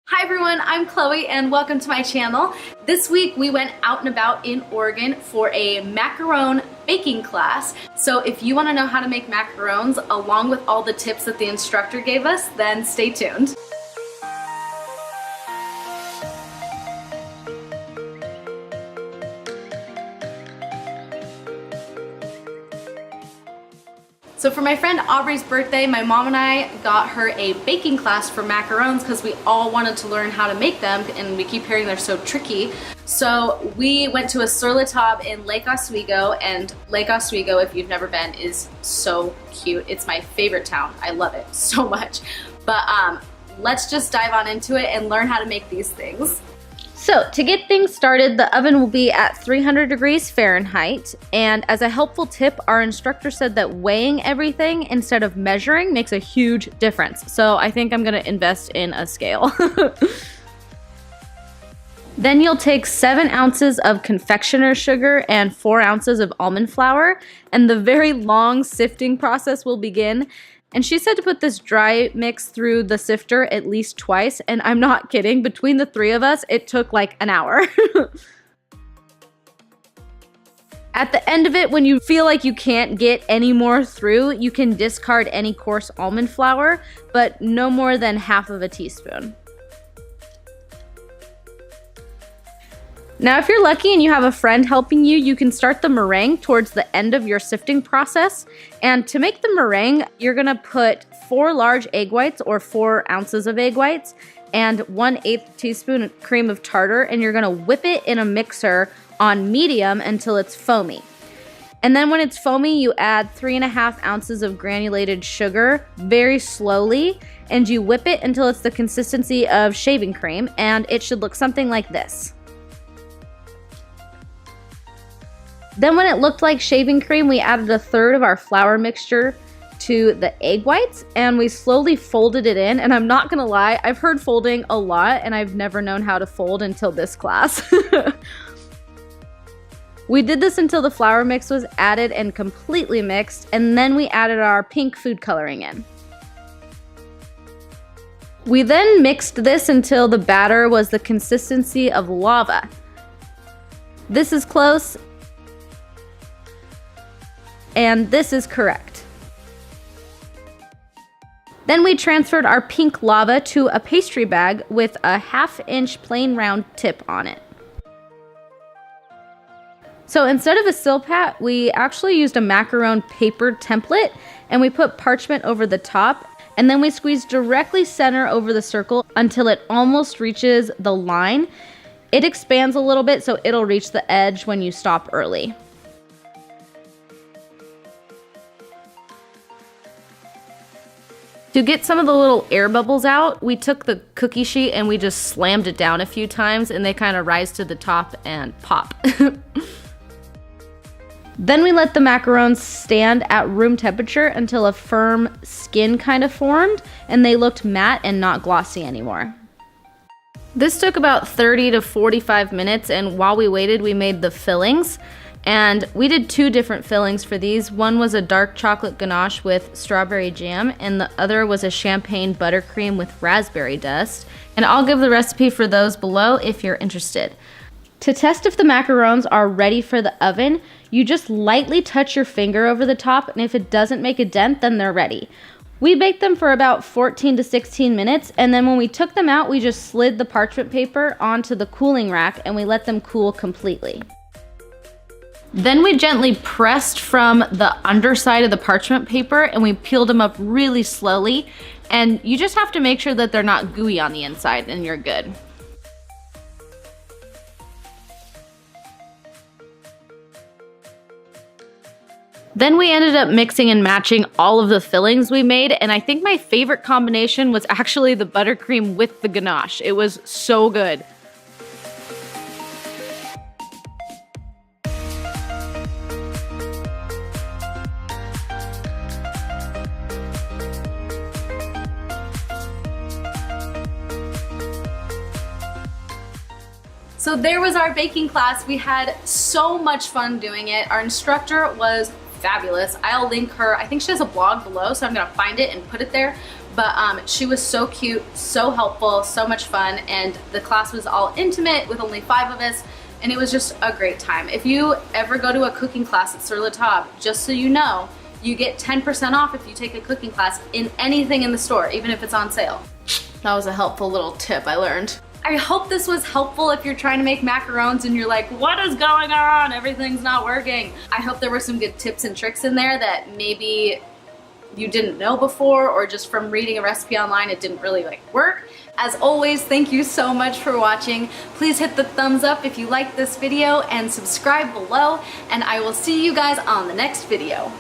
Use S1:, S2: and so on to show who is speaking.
S1: Hi everyone, I'm Chloe and welcome to my channel. This week we went out and about in Oregon for a macaron baking class. So if you want to know how to make macarons along with all the tips that the instructor gave us, then stay tuned. So for my friend Aubrey's birthday, my mom and I got her a baking class for macarons because we all wanted to learn how to make them and we keep hearing they're so tricky. So we went to a Sur La Table in Lake Oswego, and Lake Oswego, if you've never been, is so cute. It's my favorite town. I love it so much. But let's just dive on into it and learn how to make these things. So to get things started, the oven will be at 300 degrees Fahrenheit, and as a helpful tip, our instructor said that weighing everything instead of measuring makes a huge difference. So I think I'm gonna invest in a scale. Then you'll take 7 ounces of confectioner's sugar and 4 ounces of almond flour, and the very long sifting process will begin. And she said to put this dry mix through the sifter at least twice, and I'm not kidding, between the 3 of us, it took like an hour. At the end of it, when you feel like you can't get any more through, you can discard any coarse almond flour, but no more than half of a teaspoon. Now, if you're lucky and you have a friend helping you, you can start the meringue towards the end of your sifting process. And to make the meringue, you're gonna put 4 large egg whites or 4 ounces of egg whites and 1/8 teaspoon cream of tartar, and you're gonna whip it in a mixer on medium until it's foamy. And then when it's foamy, you add 3.5 ounces of granulated sugar very slowly, and you whip it until it's the consistency of shaving cream, and it should look something like this. Then when it looked like shaving cream, we added 1/3 of our flour mixture to the egg whites, and we slowly folded it in. And I'm not gonna lie, I've heard folding a lot and I've never known how to fold until this class. We did this until the flour mix was added and completely mixed, and then we added our pink food coloring in. We then mixed this until the batter was the consistency of lava. This is close, and this is correct. Then we transferred our pink lava to a pastry bag with a 1/2-inch plain round tip on it. So instead of a silpat, we actually used a macaron paper template, and we put parchment over the top, and then we squeezed directly center over the circle until it almost reaches the line. It expands a little bit, so it'll reach the edge when you stop early. To get some of the little air bubbles out, we took the cookie sheet and we just slammed it down a few times, and they kind of rise to the top and pop. Then we let the macarons stand at room temperature until a firm skin kind of formed, and they looked matte and not glossy anymore. This took about 30 to 45 minutes, and while we waited, we made the fillings. And we did 2 different fillings for these. One was a dark chocolate ganache with strawberry jam, and the other was a champagne buttercream with raspberry dust. And I'll give the recipe for those below if you're interested. To test if the macarons are ready for the oven, you just lightly touch your finger over the top, and if it doesn't make a dent, then they're ready. We baked them for about 14 to 16 minutes, and then when we took them out, we just slid the parchment paper onto the cooling rack and we let them cool completely. Then we gently pressed from the underside of the parchment paper and we peeled them up really slowly, and you just have to make sure that they're not gooey on the inside and you're good. Then we ended up mixing and matching all of the fillings we made, and I think my favorite combination was actually the buttercream with the ganache. It was so good. So there was our baking class. We had so much fun doing it. Our instructor was fabulous. I'll link her, I think she has a blog below, so I'm gonna find it and put it there. But she was so cute, so helpful, so much fun, and the class was all intimate with only 5 of us, and it was just a great time. If you ever go to a cooking class at Sur La Table, just so you know, you get 10% off if you take a cooking class in anything in the store, even if it's on sale. That was a helpful little tip I learned. I hope this was helpful if you're trying to make macarons and you're like, what is going on? Everything's not working. I hope there were some good tips and tricks in there that maybe you didn't know before, or just from reading a recipe online it didn't really work. As always, thank you so much for watching. Please hit the thumbs up if you liked this video and subscribe below, and I will see you guys on the next video.